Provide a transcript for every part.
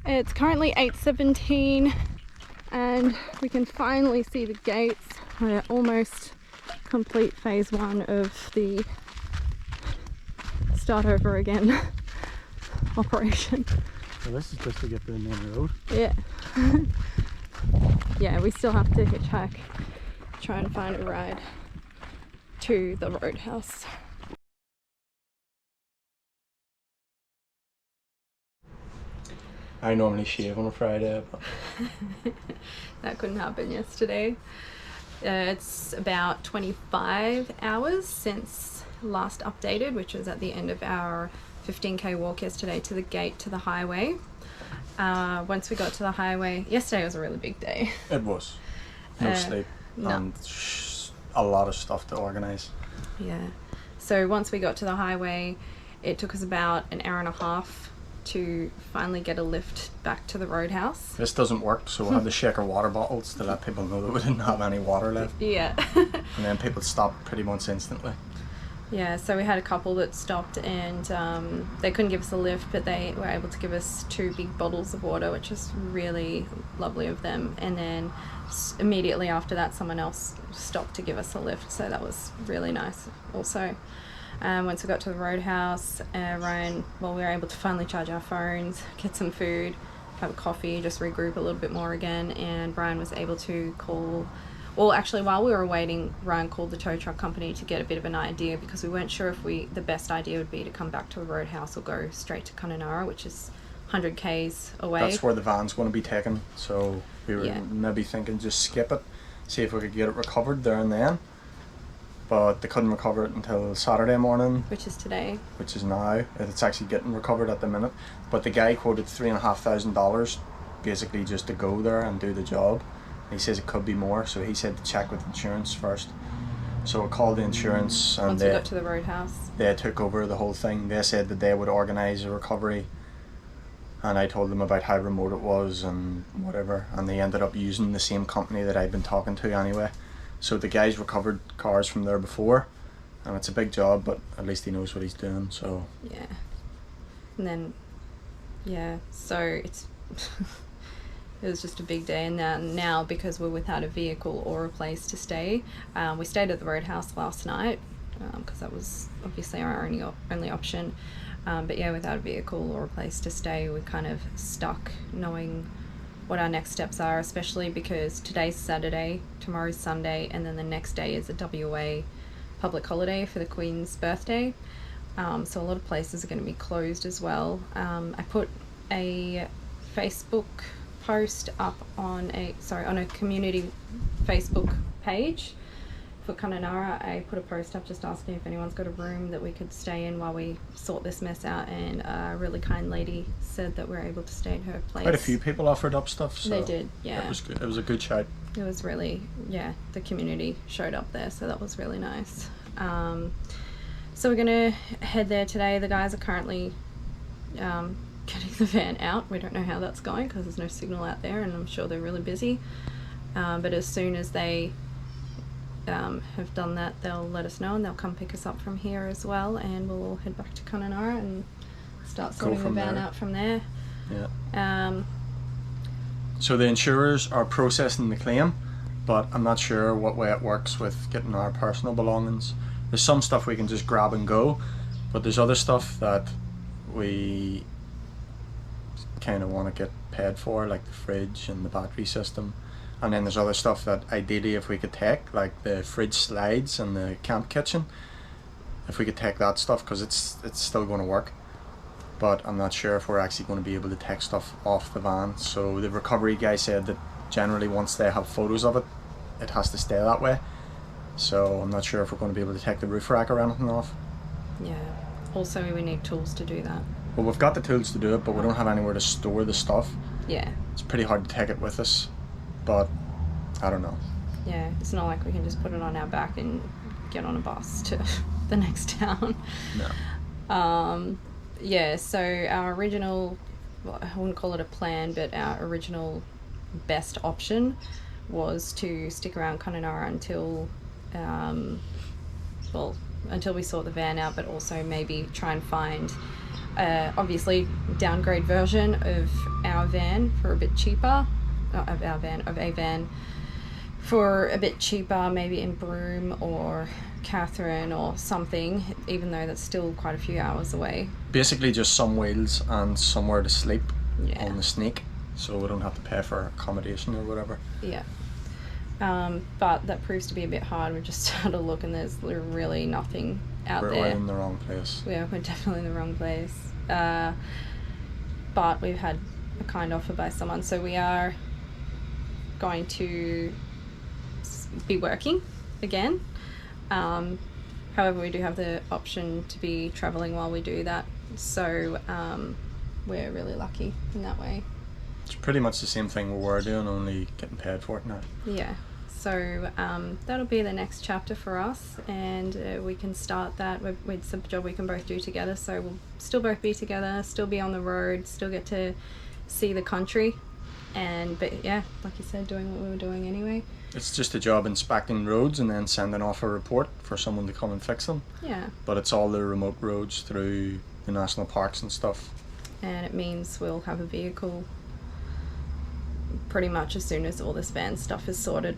It's currently 8:17 and we can finally see the gates. We're almost complete phase 1 of the start over again operation. So this is just to get to the main road? Yeah. Yeah, we still have to hitchhike, try and find a ride to the roadhouse. I normally shave on a Friday, but that couldn't happen yesterday. It's about 25 hours since last updated, which was at the end of our 15k walk yesterday to the gate to the highway. Once we got to the highway, yesterday was a really big day. it was. No sleep and a lot of stuff to organise. Yeah. So once we got to the highway, it took us about an hour and a half to finally get a lift back to the roadhouse. This doesn't work, so we'll have to shake our water bottles to let people know that we didn't have any water left. Yeah. And then people stopped pretty much instantly. Yeah, so we had a couple that stopped and they couldn't give us a lift, but they were able to give us 2 big bottles of water, which is really lovely of them. And then immediately after that, someone else stopped to give us a lift, so that was really nice also. Once we got to the roadhouse, Ryan, we were able to finally charge our phones, get some food, have a coffee, just regroup a little bit more again, and Ryan was able to call, well actually while we were waiting, Ryan called the tow truck company to get a bit of an idea, because we weren't sure if the best idea would be to come back to the roadhouse or go straight to Kununurra, which is 100 k's away. That's where the van's going to be taken, so we were maybe thinking just skip it, see if we could get it recovered there and then. But they couldn't recover it until Saturday morning. Which is today. Which is now. It's actually getting recovered at the minute. But the guy quoted $3,500 basically just to go there and do the job. He says it could be more, so he said to check with insurance first. So we called the insurance and once we got to the roadhouse, they took over the whole thing. They said that they would organise a recovery, and I told them about how remote it was and whatever, and they ended up using the same company that I'd been talking to anyway. So the guy's recovered cars from there before, and it's a big job, but at least he knows what he's doing, so... Yeah. And then, yeah, so it's... it was just a big day, and now because we're without a vehicle or a place to stay, we stayed at the roadhouse last night, because that was obviously our only option. But yeah, without a vehicle or a place to stay, we're kind of stuck knowing what our next steps are, especially because today's Saturday, tomorrow's Sunday, and then the next day is a WA public holiday for the Queen's birthday. So a lot of places are going to be closed as well. I put a Facebook post up on a community Facebook page for Kununurra. I put a post up just asking if anyone's got a room that we could stay in while we sort this mess out, and a really kind lady said that we're able to stay in her place. Quite a few people offered up stuff, so they did, yeah. It was good. It was a good shout. It was really, yeah, the community showed up there, so that was really nice. So we're gonna head there today. The guys are currently getting the van out. We don't know how that's going because there's no signal out there, and I'm sure they're really busy. But as soon as they have done that, they'll let us know, and they'll come pick us up from here as well, and we'll all head back to Kununurra and start sorting the van out from there. Yeah. So the insurers are processing the claim, but I'm not sure what way it works with getting our personal belongings. There's some stuff we can just grab and go, but there's other stuff that we kind of want to get paid for, like the fridge and the battery system. And then there's other stuff that ideally if we could take, like the fridge slides and the camp kitchen, if we could take that stuff, because it's still going to work. But I'm not sure if we're actually going to be able to take stuff off the van. So the recovery guy said that generally once they have photos of it, it has to stay that way. So I'm not sure if we're going to be able to take the roof rack or anything off. Yeah. Also, we need tools to do that. Well, we've got the tools to do it, but we don't have anywhere to store the stuff. Yeah. It's pretty hard to take it with us. But I don't know. Yeah, it's not like we can just put it on our back and get on a bus to the next town. No. Yeah, so our original, well, I wouldn't call it a plan, but our original best option was to stick around Kununurra until, until we sort the van out, but also maybe try and find obviously downgrade version of our van for a bit cheaper, of a van for a bit cheaper, maybe in Broome or Catherine or something, even though that's still quite a few hours away. Basically just some wheels and somewhere to sleep on the snake, so we don't have to pay for accommodation or whatever. Yeah. But that proves to be a bit hard. We've just had a look and there's really nothing out there. We're in the wrong place. Yeah, we're definitely in the wrong place. But we've had a kind offer by someone, so we are going to be working again. However, we do have the option to be travelling while we do that, so we're really lucky in that way. It's pretty much the same thing we were doing, only getting paid for it now. Yeah, so that'll be the next chapter for us, and we can start that with some job we can both do together, so we'll still both be together, still be on the road, still get to see the country, but yeah, like you said, doing what we were doing anyway. It's just a job inspecting roads and then sending off a report for someone to come and fix them. Yeah. But it's all the remote roads through the national parks and stuff. And it means we'll have a vehicle pretty much as soon as all this van stuff is sorted,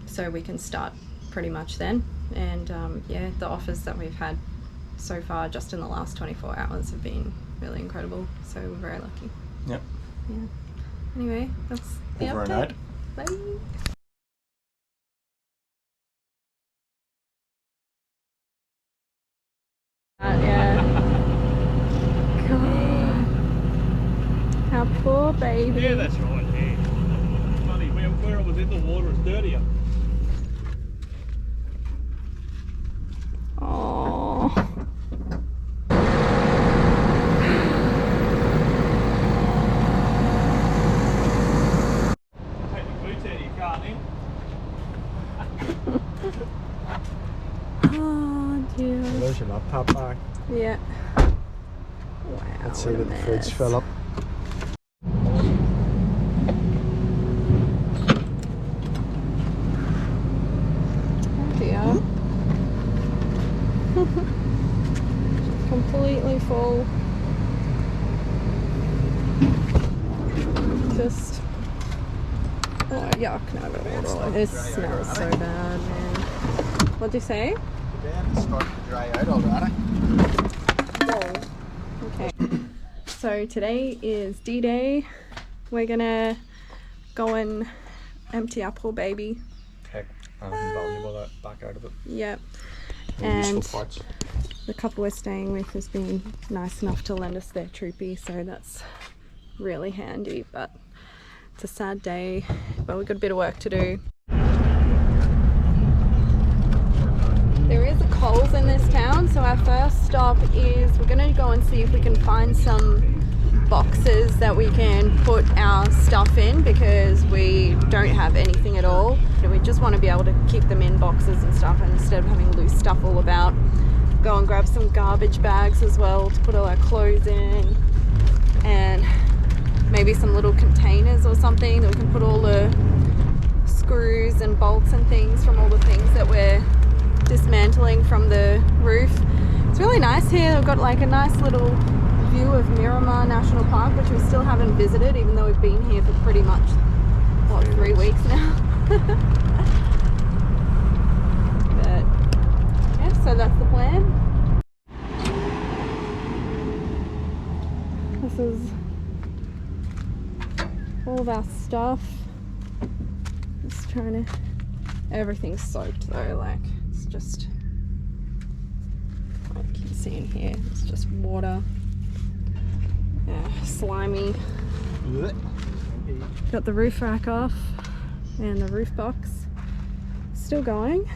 so we can start pretty much then. And yeah, the offers that we've had so far just in the last 24 hours have been really incredible, so we're very lucky. Yep. Yeah. Anyway, that's the Over update. and out. Bye. Yeah. God. Our poor baby. Yeah, that's right. Yeah. Funny, where it was in the water, it's dirtier. Oh. Take the boots out of your car then. Oh dear. There's your laptop back. Yeah. Wow. Let's see what a that the fridge mess. fill up. Oh dear. Completely full. Just. Oh yuck! No, this smells so bad, man. What'd you say? The bed is starting to dry out already. Whoa. Okay. So today is D-Day. We're gonna go and empty our poor baby. Take anything valuable back out of it. Yep. No And useful parts. the couple we're staying with has been nice enough to lend us their troopy, so that's really handy. But it's a sad day, but we've got a bit of work to do. There is a Coles in this town, so our first stop is we're going to go and see if we can find some boxes that we can put our stuff in, because we don't have anything at all. We just want to be able to keep them in boxes and stuff, and instead of having loose stuff all about, go and grab some garbage bags as well to put all our clothes in, and maybe some little containers or something that we can put all the screws and bolts and things from all the things that we're dismantling from the roof. It's really nice here. We've got like a nice little view of Miramar National Park, which we still haven't visited, even though we've been here for pretty much, what, 3 weeks now. But yeah, so that's the plan. This is all of our stuff. Just trying to, everything's soaked though, like it's just, like you can see in here, it's just water. Yeah, slimy. Got the roof rack off and the roof box still going.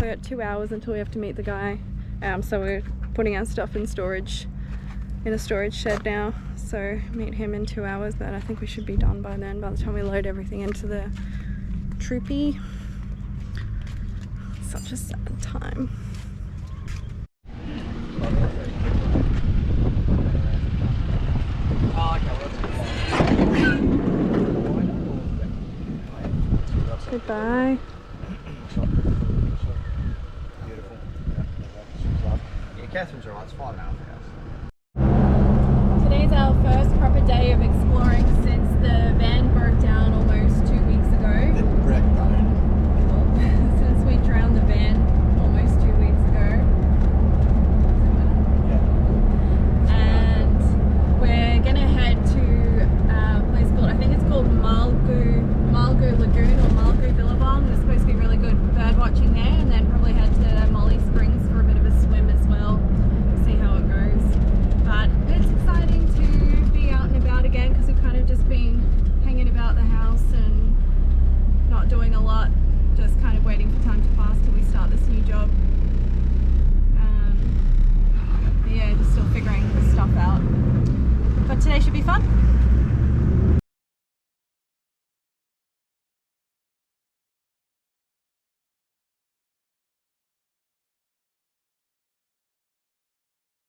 We got 2 hours until we have to meet the guy. So we're putting our stuff in storage, in a storage shed now. So meet him in 2 hours, but I think we should be done by then, by the time we load everything into the troopy. Such a sad time. Goodbye. Yeah, Catherine's alright, it's fine now.